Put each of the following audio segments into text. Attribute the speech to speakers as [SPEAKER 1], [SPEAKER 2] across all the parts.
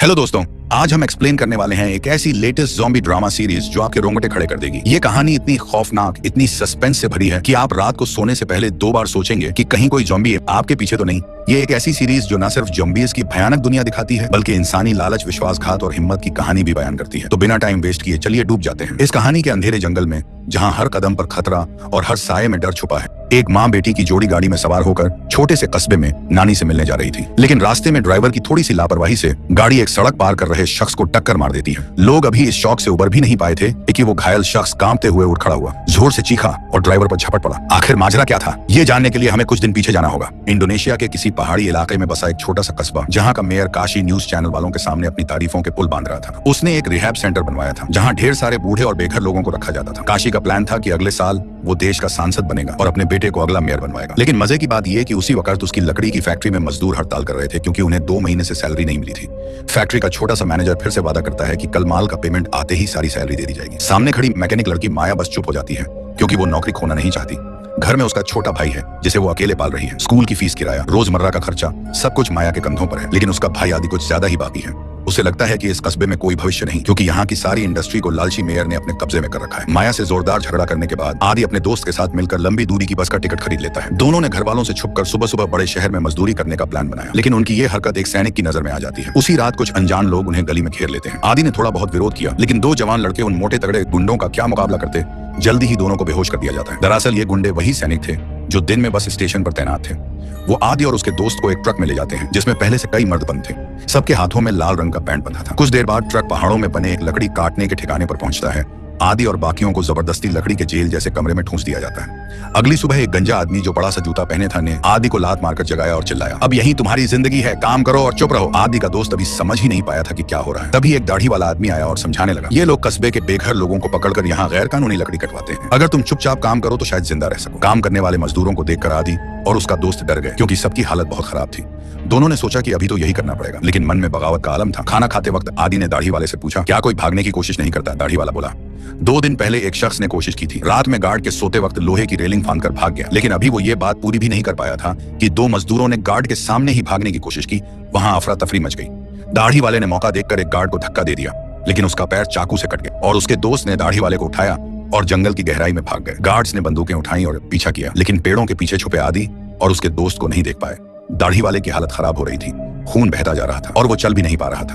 [SPEAKER 1] Hello दोस्तों, आज हम एक्सप्लेन करने वाले हैं एक ऐसी लेटेस्ट ज़ॉम्बी ड्रामा सीरीज जो आपके रोंगटे खड़े कर देगी। ये कहानी इतनी खौफनाक, इतनी सस्पेंस से भरी है कि आप रात को सोने से पहले 2 बार सोचेंगे कि कहीं कोई ज़ॉम्बी आपके पीछे तो नहीं। ये एक ऐसी सीरीज जो न सिर्फ ज़ॉम्बीज़ की भयानक दुनिया दिखाती है, बल्कि इंसानी लालच, विश्वासघात और हिम्मत की कहानी भी बयान करती है। तो बिना टाइम वेस्ट किए चलिए डूब जाते हैं इस कहानी के अंधेरे जंगल में, जहाँ हर कदम पर खतरा और हर साये में डर छुपा है। एक माँ बेटी की जोड़ी गाड़ी में सवार होकर छोटे से कस्बे में नानी से मिलने जा रही थी, लेकिन रास्ते में ड्राइवर की थोड़ी सी लापरवाही से गाड़ी एक सड़क पार कर रहे शख्स को टक्कर मार देती है। लोग अभी इस शौक से उबर भी नहीं पाए थे कि वो घायल शख्स कांपते हुए उठ खड़ा हुआ, जोर से चीखा और ड्राइवर पर झपट पड़ा। आखिर माजरा क्या था, ये जानने के लिए हमें कुछ दिन पीछे जाना होगा। इंडोनेशिया के किसी पहाड़ी इलाके में बसा एक छोटा सा कस्बा, जहाँ का मेयर काशी न्यूज चैनल वालों के सामने अपनी तारीफों के पुल बांध रहा था। उसने एक रिहैब सेंटर बनवाया था, जहाँ ढेर सारे बूढ़े और बेघर लोगों को रखा जाता था। काशी का प्लान था कि अगले साल वो देश का सांसद बनेगा और अपने बेटे को अगला मेयर बनवाएगा। लेकिन मजे की बात यह कि उसी वक्त उसकी लकड़ी की फैक्ट्री में मजदूर हड़ताल कर रहे थे, क्योंकि उन्हें 2 महीने से सैलरी नहीं मिली थी। फैक्ट्री का छोटा सा मैनेजर फिर से वादा करता है कि कल माल का पेमेंट आते ही सारी सैलरी दे दी जाएगी। सामने खड़ी मैकेनिक लड़की माया बस चुप हो जाती है, क्योंकि वो नौकरी खोना नहीं चाहती। घर में उसका छोटा भाई है जिसे वो अकेले पाल रही है। स्कूल की फीस, किराया, रोजमर्रा का खर्चा, सब कुछ माया के कंधों पर है। लेकिन उसका भाई आदि कुछ ज्यादा ही बाकी है। उसे लगता है कि इस कस्बे में कोई भविष्य नहीं, क्योंकि यहाँ की सारी इंडस्ट्री को लालची मेयर ने अपने कब्जे में कर रखा है। माया से जोरदार झगड़ा करने के बाद आदि अपने दोस्त के साथ मिलकर लंबी दूरी की बस का टिकट खरीद लेता है। दोनों ने घर वालों से छुपकर सुबह सुबह बड़े शहर में मजदूरी करने का प्लान बनाया, लेकिन उनकी ये हरकत एक सैनिक की नजर में आ जाती है। उसी रात कुछ अनजान लोग उन्हें गली में घेर लेते हैं। आदि ने थोड़ा बहुत विरोध किया, लेकिन 2 जवान लड़के उन मोटे तगड़े गुंडों का क्या मुकाबला करते। जल्दी ही दोनों को बेहोश कर दिया जाता है। दरअसल ये गुंडे वही सैनिक थे जो दिन में बस स्टेशन पर तैनात थे। वो आदि और उसके दोस्त को एक ट्रक में ले जाते हैं, जिसमें पहले से कई मर्द बंद थे। सबके हाथों में लाल रंग का बैंड बंधा था। कुछ देर बाद ट्रक पहाड़ों में बने एक लकड़ी काटने के ठिकाने पर पहुंचता है। आदि और बाकियों को जबरदस्ती लकड़ी के जेल जैसे कमरे में ठूंस दिया जाता है। अगली सुबह एक गंजा आदमी जो बड़ा सा जूता पहने था ने आदि को लात मारकर जगाया और चिल्लाया, अब यही तुम्हारी जिंदगी है, काम करो और चुप रहो। आदि का दोस्त अभी समझ ही नहीं पाया था कि क्या हो रहा है। तभी एक दाढ़ी वाला आदमी आया और समझाने लगा, ये लोग कस्बे के बेघर लोगों को पकड़कर यहाँ गैर कानूनी लकड़ी कटवाते हैं। अगर तुम चुपचाप काम करो तो शायद जिंदा रह सको। काम करने वाले मजदूरों को देखकर आदि और उसका दोस्त डर गए, क्योंकि सबकी हालत बहुत खराब थी। दोनों ने सोचा कि अभी तो यही करना पड़ेगा, लेकिन मन में बगावत का आलम था। खाना खाते वक्त आदि ने दाढ़ी वाले से पूछा, क्या कोई भागने की कोशिश नहीं करता? दाढ़ी वाला बोला, 2 दिन पहले एक शख्स ने कोशिश की थी। रात में गार्ड के सोते वक्त लोहे की रेलिंग फांदकर भाग गया, लेकिन अभी वो ये बात पूरी भी नहीं कर पाया था कि 2 मजदूरों ने गार्ड के सामने ही भागने की कोशिश की। वहां अफरा तफरी मच गई। दाढ़ी वाले ने मौका देखकर एक गार्ड को धक्का दे दिया, लेकिन उसका पैर चाकू से कट गया और उसके दोस्त ने दाढ़ी वाले को उठाया और जंगल की गहराई में भाग गए। गार्ड्स ने बंदूकें उठाई और पीछा किया, लेकिन पेड़ों के पीछे छुपे आदि और उसके दोस्त को नहीं देख पाए। दाढ़ी वाले की हालत खराब हो रही थी, खून बहता जा रहा था और वो चल भी नहीं पा रहा था।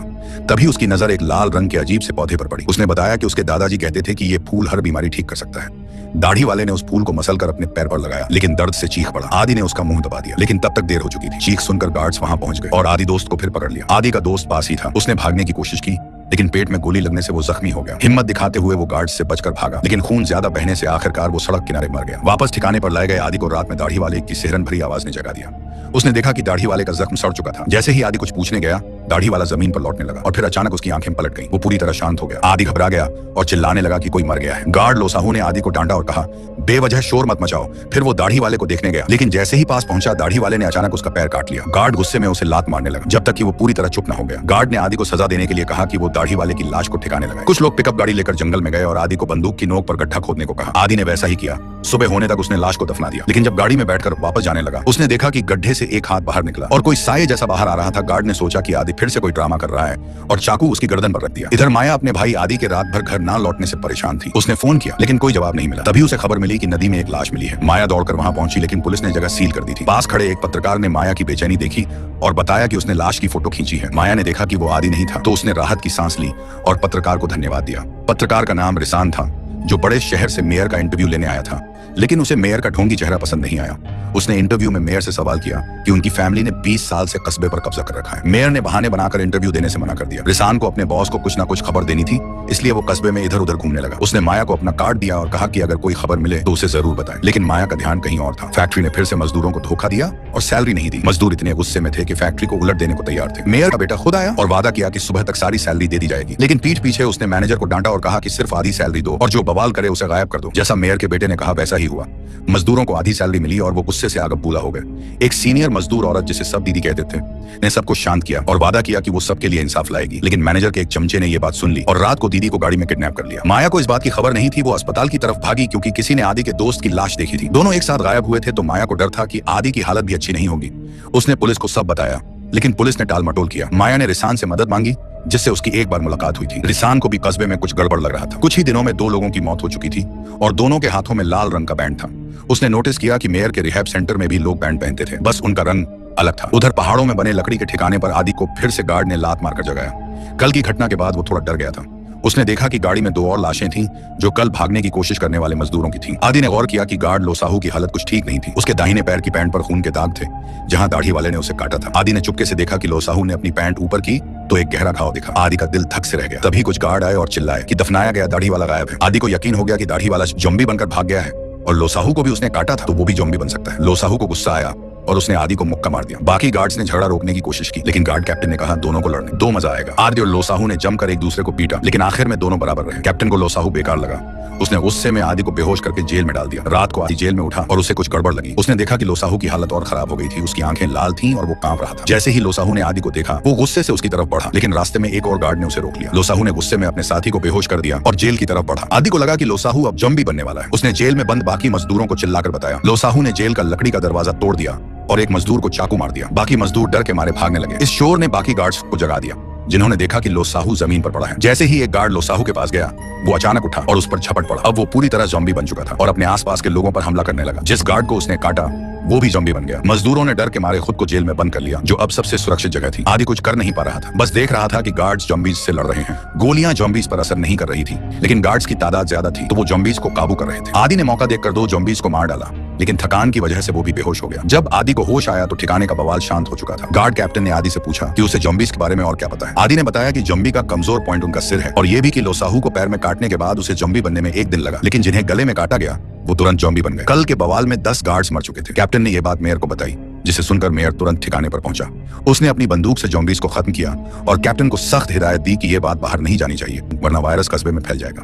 [SPEAKER 1] तभी उसकी नजर एक लाल रंग के अजीब से पौधे पर पड़ी। उसने बताया कि उसके दादाजी कहते थे कि ये फूल हर बीमारी ठीक कर सकता है। दाढ़ी वाले ने उस फूल को मसलकर अपने पैर पर लगाया, लेकिन दर्द से चीख पड़ा। आदि ने उसका मुंह दबा दिया, लेकिन तब तक देर हो चुकी थी। चीख सुनकर गार्ड्स वहां पहुंच गए और आदि दोस्त को फिर पकड़ लिया। आदि का दोस्त पास ही था। उसने भागने की कोशिश की, लेकिन पेट में गोली लगने से वो जख्मी हो गया। हिम्मत दिखाते हुए वो गार्ड्स से बचकर भागा, लेकिन खून ज्यादा बहने से आखिरकार वो सड़क किनारे मर गया। वापस ठिकाने पर लाए गए आदि को रात में दाढ़ी वाले की सिहरन भरी आवाज ने जगा दिया। उसने देखा कि दाढ़ी वाले का जख्म सड़ चुका था। जैसे ही आदि कुछ पूछने गया, दाढ़ी वाला जमीन पर लौटने लगा और फिर अचानक उसकी आंखें पलट गईं। वो पूरी तरह शांत हो गया। आदि घबरा गया और चिल्लाने लगा कि कोई मर गया है। गार्ड लोसाहू ने आदि को डांटा और कहा, बेवजह शोर मत मचाओ। फिर वो दाढ़ी वाले को देखने गया, लेकिन जैसे ही पास पहुंचा, दाढ़ी वाले ने अचानक उसका पैर काट लिया। गार्ड गुस्से में उसे लात मारने लगा, जब तक कि वो पूरी तरह चुप न हो गया। गार्ड ने आदि को सजा देने के लिए कहा कि वो दाढ़ी वाले की लाश को ठिकाने लगाए। कुछ लोग पिकअप गाड़ी लेकर जंगल में गए और आदि को बंदूक की नोक पर गड्ढा खोदने को कहा। आदि ने वैसा ही किया। सुबह होने तक उसने लाश को दफना दिया, लेकिन जब गाड़ी में बैठकर वापस जाने लगा, उसने देखा कि गड्ढे से एक हाथ बाहर निकला और कोई साये जैसा बाहर आ रहा था। गार्ड ने सोचा कि आदि फिर से कोई ड्रामा कर रहा है और चाकू उसकी गर्दन पर रख दिया। इधर माया अपने भाई आदि के रात भर घर ना लौटने से परेशान थी। उसने फोन किया, लेकिन कोई जवाब नहीं मिला। तभी उसे खबर मिली कि नदी में एक लाश मिली है। माया दौड़कर वहां पहुंची, लेकिन पुलिस ने जगह सील कर दी थी। पास खड़े एक पत्रकार ने माया की बेचैनी देखी और बताया कि उसने लाश की फोटो खींची है। माया ने देखा कि वो आदि नहीं था, तो उसने राहत की सांस ली और पत्रकार को धन्यवाद दिया। पत्रकार का नाम रिसान था, जो बड़े शहर से मेयर का इंटरव्यू लेने आया था, लेकिन उसे मेयर का ढोंगी चेहरा पसंद नहीं आया। उसने इंटरव्यू में मेयर से सवाल किया कि उनकी फैमिली ने 20 साल से कस्बे पर कब्जा कर रखा है। मेयर ने बहाने बनाकर इंटरव्यू देने से मना कर दिया। रिसान को अपने बॉस को कुछ ना कुछ खबर देनी थी, इसलिए वो कस्बे में इधर उधर घूमने लगा। उसने माया को अपना कार्ड दिया और कहा कि अगर कोई खबर मिले तो उसे जरूर बताएं, लेकिन माया का ध्यान कहीं और था। फैक्ट्री ने फिर से मजदूरों को धोखा दिया और सैलरी नहीं दी। मजदूर इतने गुस्से में थे कि फैक्ट्री को उलट देने को तैयार थे। मेयर का बेटा खुद आया और वादा किया कि सुबह तक सारी सैलरी दे दी जाएगी, लेकिन पीठ पीछे उसने मैनेजर को डांटा और कहा कि सिर्फ आधी सैलरी दो और जो बवाल करे उसे गायब कर दो। जैसा मेयर के बेटे ने कहा वैसा ही हुआ। मजदूरों को आधी सैलरी मिली और वो गुस्से से आगबूला हो गए। एक सीनियर मजदूर औरत, जिसे सब दीदी कहते थे, ने सबको शांत किया और वादा किया कि वो सबके लिए इंसाफ लाएगी। लेकिन मैनेजर के एक चमचे ने ये बात सुन ली और रात को दीदी को गाड़ी में किडनैप कर लिया। माया को इस बात की खबर नहीं थी। वो अस्पताल की तरफ भागी क्योंकि किसी ने आदि के दोस्त की लाश देखी थी। दोनों एक साथ गायब हुए थे, तो माया को डर था कि आदि की हालत भी अच्छी नहीं होगी। उसने पुलिस को सब बताया, लेकिन पुलिस ने टाल मटोल किया। माया ने रिसान से मदद मांगी, जिससे उसकी एक बार मुलाकात हुई थी। रिसान को भी कस्बे में कुछ गड़बड़ लग रहा था। कुछ ही दिनों में 2 लोगों की मौत हो चुकी थी और दोनों के हाथों में लाल रंग का बैंड था। उसने नोटिस किया कि मेयर के रिहैब सेंटर में भी लोग बैंड पहनते थे, बस उनका रंग अलग था। उधर पहाड़ों में बने लकड़ी के ठिकाने पर आदि को फिर से गार्ड ने लात मारकर जगाया। कल की घटना के बाद वो थोड़ा डर गया था। उसने देखा कि गाड़ी में 2 और लाशें थीं जो कल भागने की कोशिश करने वाले मजदूरों की थीं। आदि ने गौर किया कि गार्ड लोसाहू की हालत कुछ ठीक नहीं थी। उसके दाहिने पैर की पैंट पर खून के दाग थे जहां दाढ़ी वाले ने उसे काटा था। आदि ने चुपके से देखा कि लोसाहू ने अपनी पैंट ऊपर की तो एक गहरा घाव दिखा। आदि का दिल धक से रह गया। तभी कुछ गार्ड आए और चिल्लाए कि दफनाया गया दाढ़ी वाला गायब है। आदि को यकीन हो गया कि दाढ़ी वाला ज़ॉम्बी बनकर भाग गया है और लोसाहू को भी उसने काटा था तो वो भी ज़ॉम्बी बन सकता है। लोसाहू को गुस्सा आया और उसने आदि को मुक्का मार दिया। बाकी गार्ड्स ने झगड़ा रोकने की कोशिश की लेकिन गार्ड कैप्टन ने कहा दोनों को लड़ने दो, मजा आएगा। आदि और लोसाहू ने जमकर एक दूसरे को पीटा लेकिन आखिर में दोनों बराबर रहे। कैप्टन को लोसाहू बेकार लगा। उसने गुस्से में आदि को बेहोश करके जेल में डाल दिया। रात को आदि जेल में उठा और उसे कुछ गड़बड़ लगी। उसने देखा कि लोसाहू की हालत और खराब हो गई थी। उसकी आंखें लाल थीं और वो कांप रहा था। जैसे ही लोसाहू ने आदि को देखा वो गुस्से से उसकी तरफ बढ़ा लेकिन रास्ते में एक और गार्ड ने उसे रोक लिया। लोसाहू ने गुस्से में अपने साथी को बेहोश कर दिया और जेल की तरफ बढ़ा। आदि को लगा कि लोसाहू अब ज़ॉम्बी बनने वाला है। उसने जेल में बंद बाकी मजदूरों को चिल्लाकर बताया। लोसाहू ने जेल का लकड़ी का दरवाजा तोड़ दिया और एक मजदूर को चाकू मार दिया। बाकी मजदूर डर के मारे भागने लगे। इस शोर ने बाकी गार्ड्स को जगा दिया जिन्होंने देखा कि लोसाहू जमीन पर पड़ा है। जैसे ही एक गार्ड लोसाहू के पास गया वो अचानक उठा और उस पर झपट पड़ा। अब वो पूरी तरह ज़ॉम्बी बन चुका था और अपने आसपास के लोगों पर हमला करने लगा। जिस गार्ड को उसने काटा वो भी ज़ॉम्बी बन गया। मजदूरों ने डर के मारे खुद को जेल में बंद कर लिया जो अब सबसे सुरक्षित जगह थी। आदि कुछ कर नहीं पा रहा था, बस देख रहा था कि गार्ड्स ज़ॉम्बीज से लड़ रहे हैं। गोलियां ज़ॉम्बीज पर असर नहीं कर रही थी लेकिन गार्ड्स की तादाद ज्यादा थी तो वो ज़ॉम्बीज को काबू कर रहे थे। आदि ने मौका देखकर 2 ज़ॉम्बीज को मार डाला लेकिन थकान की वजह से वो भी बेहोश हो गया। जब आदि को होश आया तो ठिकाने का बवाल शांत हो चुका था। गार्ड कैप्टन ने आदि से पूछा कि उसे ज़ॉम्बीज के बारे में और क्या पता है। आदि ने बताया कि ज़ॉम्बी का कमजोर पॉइंट उनका सिर है और ये भी कि लोसाहू को पैर में काटने के बाद उसे ज़ॉम्बी बनने में 1 दिन लगा लेकिन जिन्हें गले में काटा गया वो तुरंत ज़ॉम्बी बन गए। कल के बवाल में 10 गार्ड्स मर चुके थे। कैप्टन ने यह बात मेयर को बताई जिसे सुनकर मेयर तुरंत ठिकाने पर पहुंचा। उसने अपनी बंदूक से ज़ॉम्बीज को खत्म किया और कैप्टन को सख्त हिदायत दी कि यह बात बाहर नहीं जानी चाहिए वरना वायरस कस्बे में फैल जाएगा।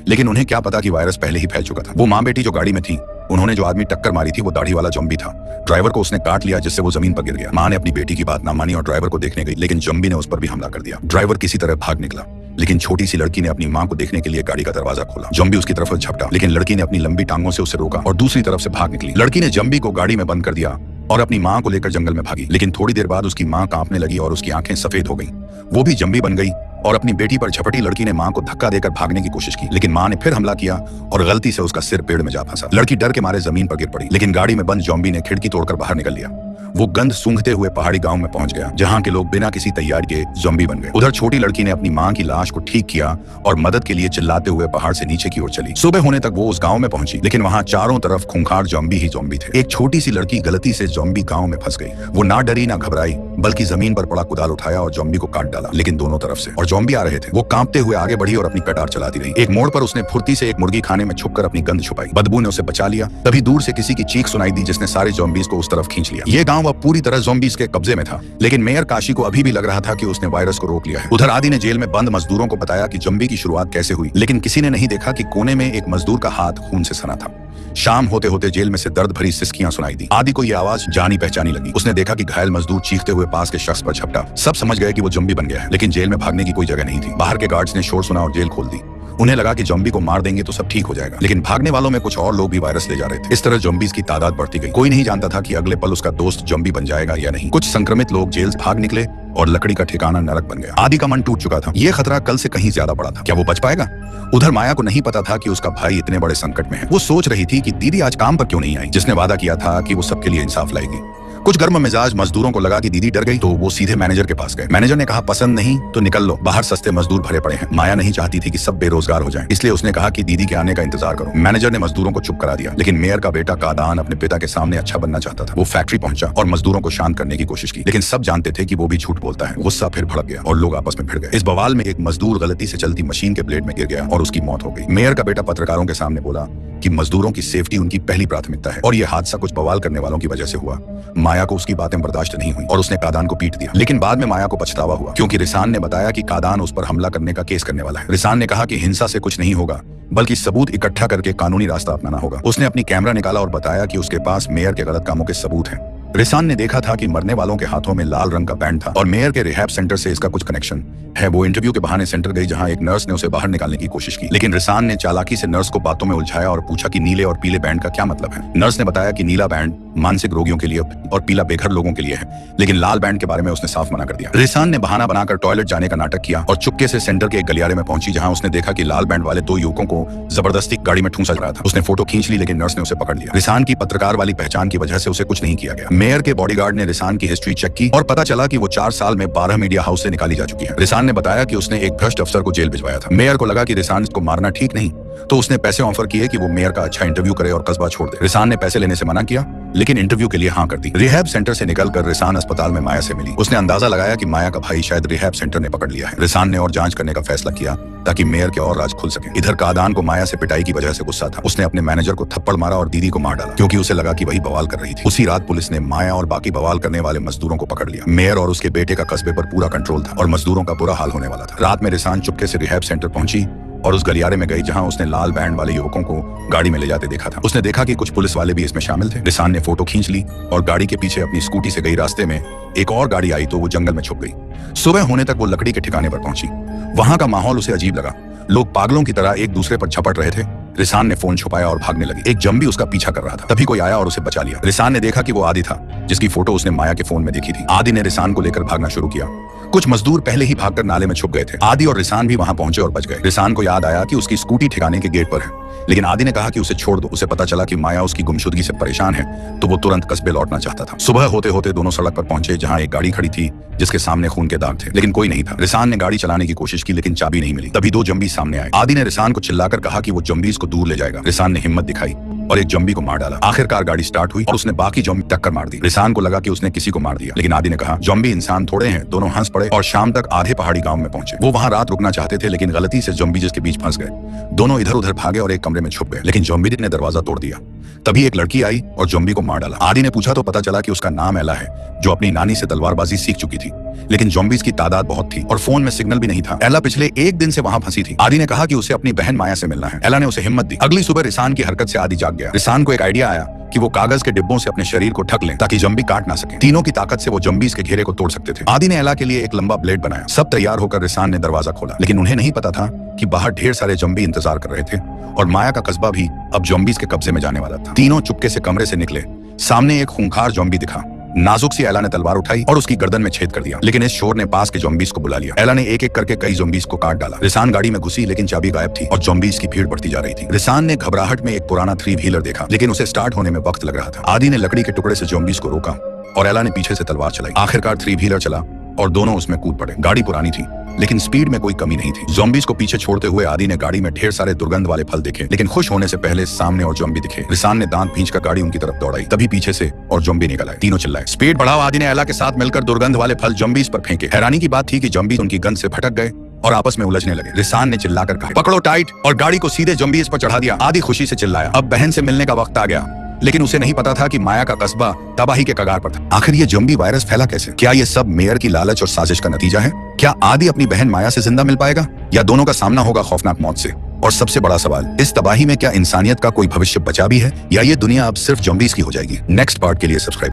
[SPEAKER 1] लेकिन उन्हें क्या पता कि वायरस पहले ही फैल चुका था। वो माँ बेटी जो गाड़ी में थी उन्होंने जो आदमी टक्कर मारी थी वो दाढ़ी वाला ज़ॉम्बी था। ड्राइवर को उसने काट लिया जिससे वो जमीन पर गिर गया। माँ ने अपनी बेटी की बात ना मानी और ड्राइवर को देखने गई लेकिन ज़ॉम्बी ने उस पर भी हमला कर दिया। ड्राइवर किसी तरह भाग निकला लेकिन छोटी सी लड़की ने अपनी माँ को देखने के लिए गाड़ी का दरवाजा खोला। ज़ॉम्बी उसकी तरफ झपटा लेकिन लड़की ने अपनी लंबी टांगों से उसे रोका और दूसरी तरफ से भाग निकली। लड़की ने ज़ॉम्बी को गाड़ी में बंद कर दिया और अपनी माँ को लेकर जंगल में भागी लेकिन थोड़ी देर बाद उसकी माँ कांपने लगी और उसकी आंखें सफेद हो गईं। वो भी ज़ॉम्बी बन गई और अपनी बेटी पर झपटी लड़की ने माँ को धक्का देकर भागने की कोशिश की लेकिन माँ ने फिर हमला किया और गलती से उसका सिर पेड़ में जा फंसा। लड़की डर के मारे जमीन पर गिर पड़ी लेकिन गाड़ी में बंद ज़ॉम्बी ने खिड़की तोड़कर बाहर निकल लिया। वो गंध सूंघते हुए पहाड़ी गांव में पहुंच गया जहां के लोग बिना किसी तैयारी के ज़ॉम्बी बन गए। उधर छोटी लड़की ने अपनी मां की लाश को ठीक किया और मदद के लिए चिल्लाते हुए पहाड़ से नीचे की ओर चली। सुबह होने तक वो उस गांव में पहुंची लेकिन वहां चारों तरफ खूंखार ज़ॉम्बी ही ज़ॉम्बी थे। एक छोटी सी लड़की गलती से ज़ॉम्बी गांव में फंस गई। वो ना डरी ना घबराई बल्कि जमीन पर पड़ा कुदाल उठाया और ज़ॉम्बी को काट डाला लेकिन दोनों तरफ से और ज़ॉम्बी आ रहे थे। वो कांपते हुए आगे बढ़ी और अपनी कटार चलाती रही। एक मोड़ पर उसने फुर्ती से एक मुर्गी खाने में छुपकर अपनी गंध छुपाई। बदबू ने उसे बचा लिया। तभी दूर से किसी की चीख सुनाई दी जिसने सारे ज़ॉम्बीज को उस तरफ खींच लिया। ये गांव अब पूरी तरह ज़ॉम्बीज के कब्जे में था लेकिन मेयर काशी को अभी भी लग रहा था कि उसने वायरस को रोक लिया है। उधर आदि ने जेल में बंद मजदूरों को बताया कि ज़ॉम्बी की शुरुआत कैसे हुई लेकिन किसी ने नहीं देखा कि कोने में एक मजदूर का हाथ खून से सना था। शाम होते होते जेल में से दर्द भरी सिसकियां सुनाई दी। आदि को यह आवाज जानी पहचानी लगी। उसने देखा कि घायल मजदूर चीखते हुए पास के शख्स पर झपटा। सब समझ गए कि वो ज़ॉम्बी बन गया है लेकिन जेल में भागने की कोई जगह नहीं थी। बाहर के गार्ड्स ने शोर सुना और जेल खोल दी। उन्हें लगा कि ज़ॉम्बी को मार देंगे तो सब ठीक हो जाएगा लेकिन भागने वालों में कुछ और लोग भी वायरस ले जा रहे थे। इस तरह ज़ॉम्बीज की तादाद बढ़ती गई। कोई नहीं जानता था कि अगले पल उसका दोस्त ज़ॉम्बी बन जाएगा या नहीं। कुछ संक्रमित लोग जेल से भाग निकले और लकड़ी का ठिकाना नरक बन गया। आदि का मन टूट चुका था। यह खतरा कल से कहीं ज्यादा बड़ा था। क्या वो बच पाएगा? उधर माया को नहीं पता था कि उसका भाई इतने बड़े संकट में है। वो सोच रही थी कि दीदी आज काम पर क्यों नहीं आई जिसने वादा किया था कि वो सबके लिए इंसाफ लाएगी। कुछ गर्म मिजाज मजदूरों को लगा कि दीदी डर गई तो वो सीधे मैनेजर के पास गए। मैनेजर ने कहा पसंद नहीं तो निकल लो, बाहर सस्ते मजदूर भरे पड़े हैं। माया नहीं चाहती थी कि सब बेरोजगार हो जाएं, इसलिए उसने कहा कि दीदी के आने का इंतजार करो। मैनेजर ने मजदूरों को चुप करा दिया लेकिन मेयर का बेटा कादान अपने पिता के सामने अच्छा बनना चाहता था। वो फैक्ट्री पहुंचा और मजदूरों को शांत करने की कोशिश की लेकिन सब जानते थे कि वो भी झूठ बोलता है। गुस्सा फिर भड़क गया और लोग आपस में भिड़ गए। इस बवाल में एक मजदूर गलती से चलती मशीन के ब्लेड में गिर गया और उसकी मौत हो गई। मेयर का बेटा पत्रकारों के सामने बोला कि मजदूरों की सेफ्टी उनकी पहली प्राथमिकता है और यह हादसा कुछ बवाल करने वालों की वजह से हुआ। माया को उसकी बातें बर्दाश्त नहीं हुई और उसने कादान को पीट दिया लेकिन बाद में माया को पछतावा हुआ क्योंकि रिसान ने बताया कि कादान उस पर हमला करने का केस करने वाला है। रिसान ने कहा कि हिंसा से कुछ नहीं होगा बल्कि सबूत इकट्ठा करके कानूनी रास्ता अपनाना होगा। उसने अपनी कैमरा निकाला और बताया कि उसके पास मेयर के गलत कामों के सबूत हैं। रिसान ने देखा था कि मरने वालों के हाथों में लाल रंग का बैंड था और मेयर के रिहैब सेंटर से इसका कुछ कनेक्शन है। वो इंटरव्यू के बहाने सेंटर गई जहां एक नर्स ने उसे बाहर निकालने की कोशिश की, लेकिन रिसान ने चालाकी से नर्स को बातों में उलझाया और पूछा कि नीले और पीले बैंड का क्या मतलब है। नर्स ने बताया कि नीला बैंड मानसिक रोगियों के लिए और पीला बेघर लोगों के लिए है, लेकिन लाल बैंड के बारे में उसने साफ मना कर दिया। रिसान ने बहाना बनाकर टॉयलेट जाने का नाटक किया और चुपके से सेंटर के एक गलियारे में पहुंची जहां उसने देखा कि लाल बैंड वाले 2 युवकों को जबरदस्ती गाड़ी में ठूंसा जा रहा था। उसने फोटो खींच ली, लेकिन नर्स ने उसे पकड़ लिया। रिसान की पत्रकार वाली पहचान की वजह से उसे कुछ नहीं किया गया। मेयर के बॉडीगार्ड ने रिसान की हिस्ट्री चेक की और पता चला कि वो 4 साल में 12 मीडिया हाउस से निकाली जा चुकी है। रिसान ने बताया कि उसने एक भ्रष्ट अफसर को जेल भिजवाया था। मेयर को लगा कि रिसान को मारना ठीक नहीं, तो उसने पैसे ऑफर किए कि वो मेयर का अच्छा इंटरव्यू करे और कस्बा छोड़ दे। रिसान ने पैसे लेने से मना किया, लेकिन इंटरव्यू के लिए हाँ कर दी। रिहैब सेंटर से निकलकर रिसान अस्पताल में माया से मिली। उसने अंदाजा लगाया कि माया का भाई शायद रिहैब सेंटर ने पकड़ लिया है। रिसान ने और जांच करने का फैसला किया ताकि मेयर के और राज खुल सके। इधर कादान को माया से पिटाई की वजह से गुस्सा था। उसने अपने मैनेजर को थप्पड़ मारा और दीदी को मार डाला, क्योंकि उसे लगा कि वही बवाल कर रही थी। उसी रात पुलिस ने माया और बाकी बवाल करने वाले मजदूरों को पकड़ लिया। मेयर और उसके बेटे का कस्बे पर पूरा कंट्रोल था और मजदूरों का बुरा हाल होने वाला था। रात में रिसान चुपके से रिहैब सेंटर पहुंची और उस गलियारे में गई जहां उसने लाल बैंड वाले युवकों को गाड़ी में ले जाते देखा था। उसने देखा कि कुछ पुलिस वाले भी इसमें शामिल थे। रिसान ने फोटो खींच ली और गाड़ी के पीछे अपनी स्कूटी से गई। रास्ते में एक और गाड़ी आई तो वो जंगल में छुप गई। सुबह होने तक वो लकड़ी के ठिकाने पर पहुंची। वहां का माहौल उसे अजीब लगा। लोग पागलों की तरह एक दूसरे पर झपट रहे थे। रिसान ने फोन छुपाया और भागने लगी। एक जंबी उसका पीछा कर रहा था। तभी कोई आया और उसे बचा लिया। रिसान ने देखा कि वो आदि था, जिसकी फोटो उसने माया के फोन में देखी थी। आदि ने रिसान को लेकर भागना शुरू किया। कुछ मजदूर पहले ही भागकर नाले में छुप गए थे। आदि और रिसान भी वहां पहुंचे और बच गए। रिसान को याद आया कि उसकी स्कूटी ठिकाने के गेट पर है, लेकिन आदि ने कहा कि उसे छोड़ दो। उसे पता चला कि माया उसकी गुमशुदगी से परेशान है, तो वो तुरंत कस्बे लौटना चाहता था। सुबह होते होते दोनों सड़क पर पहुंचे जहां एक गाड़ी खड़ी थी जिसके सामने खून के दाग थे, लेकिन कोई नहीं था। रिसान ने गाड़ी चलाने की कोशिश की, लेकिन चाबी नहीं मिली। तभी 2 जंबी सामने आए। आदि ने रिसान को चिल्लाकर कहा कि वो जंबीज को दूर ले जाएगा। रिसान ने हिम्मत दिखाई और एक जंबी को मार डाला। आखिरकार गाड़ी स्टार्ट हुई और उसने बाकी जंबी टक्कर मार दी। रिसान को लगा कि उसने किसी को मार दिया, लेकिन आदि ने कहा जंबी इंसान थोड़े हैं। दोनों हंस पड़े और शाम तक आधे पहाड़ी गांव में पहुंचे। वो वहां रात रुकना चाहते थे, लेकिन गलती से जंबीज के बीच फंस गए। दोनों इधर उधर भागे और एक कमरे में छुप गए, लेकिन जंबी ने दरवाजा तोड़ दिया। तभी एक लड़की आई और जंबी को मार डाला। आदि ने पूछा तो पता चला कि उसका नाम एला है, जो अपनी नानी से तलवारबाजी सीख चुकी थी, लेकिन जॉम्बीज की तादाद बहुत थी और फोन में सिग्नल भी नहीं था। एला पिछले 1 दिन से वहां फंसी थी। आदि ने कहा कि उसे अपनी बहन माया से मिलना है। एला ने उसे हिम्मत दी। अगली सुबह रिसान की हरकत से आदि जाग गया। रिसान को एक आइडिया आया कि वो कागज के डिब्बों से अपने शरीर को ढक लें ताकि जंबी काट ना सके। तीनों की ताकत से वो जंबीज के घेरे को तोड़ सकते थे। आदि ने एला के लिए एक लंबा ब्लेड बनाया। सब तैयार होकर रिसान ने दरवाजा खोला, लेकिन उन्हें नहीं पता था कि बाहर ढेर सारे जंबी इंतजार कर रहे थे और माया का कस्बा भी अब जंबीज के कब्जे में जाने वाला था। तीनों चुपके से कमरे से निकले। सामने एक खूंखार जंबी दिखा। नाजुक सी एला ने तलवार उठाई और उसकी गर्दन में छेद कर दिया, लेकिन इस शोर ने पास के जॉम्बीज को बुला लिया। एला ने एक एक करके कई जॉम्बीज को काट डाला। रिसान गाड़ी में घुसी, लेकिन चाबी गायब थी और जॉम्बीज की भीड़ बढ़ती जा रही थी। रिसान ने घबराहट में एक पुराना 3 व्हीलर देखा, लेकिन उसे स्टार्ट होने में वक्त लग रहा था। आदि ने लकड़ी के टुकड़े से जॉम्बीज को रोका और एला ने पीछे से तलवार चलाई। आखिरकार 3 व्हीलर चला और दोनों उसमें कूद पड़े। गाड़ी पुरानी थी, लेकिन स्पीड में कोई कमी नहीं थी। जॉम्बीज को पीछे छोड़ते हुए आदि ने गाड़ी में ढेर सारे दुर्गंध वाले फल देखे, लेकिन खुश होने से पहले सामने और जॉम्बी दिखे। रिसान ने दांत भींचकर गाड़ी उनकी तरफ दौड़ाई। तभी पीछे से और जॉम्बी निकल आए। तीनों चिल्लाए, स्पीड बढ़ाओ। आदि ने एला के साथ मिलकर दुर्गंध वाले फल जॉम्बीज पर फेंके। हैरानी की बात थी कि जॉम्बीज उनकी गंध से भटक गए और आपस में उलझने लगे। रिसान ने चिल्लाकर कहा, पकड़ो टाइट, और गाड़ी को सीधे जॉम्बीज पर चढ़ा दिया। आदि खुशी से चिल्लाया, अब बहन से मिलने का वक्त आ गया, लेकिन उसे नहीं पता था कि माया का कस्बा तबाही के कगार पर था। आखिर ये जंबी वायरस फैला कैसे? क्या ये सब मेयर की लालच और साजिश का नतीजा है? क्या आदि अपनी बहन माया से जिंदा मिल पाएगा, या दोनों का सामना होगा खौफनाक मौत से? और सबसे बड़ा सवाल, इस तबाही में क्या इंसानियत का कोई भविष्य बचा भी है, या ये दुनिया अब सिर्फ जंबीज की हो जाएगी? नेक्स्ट पार्ट के लिए सब्सक्राइब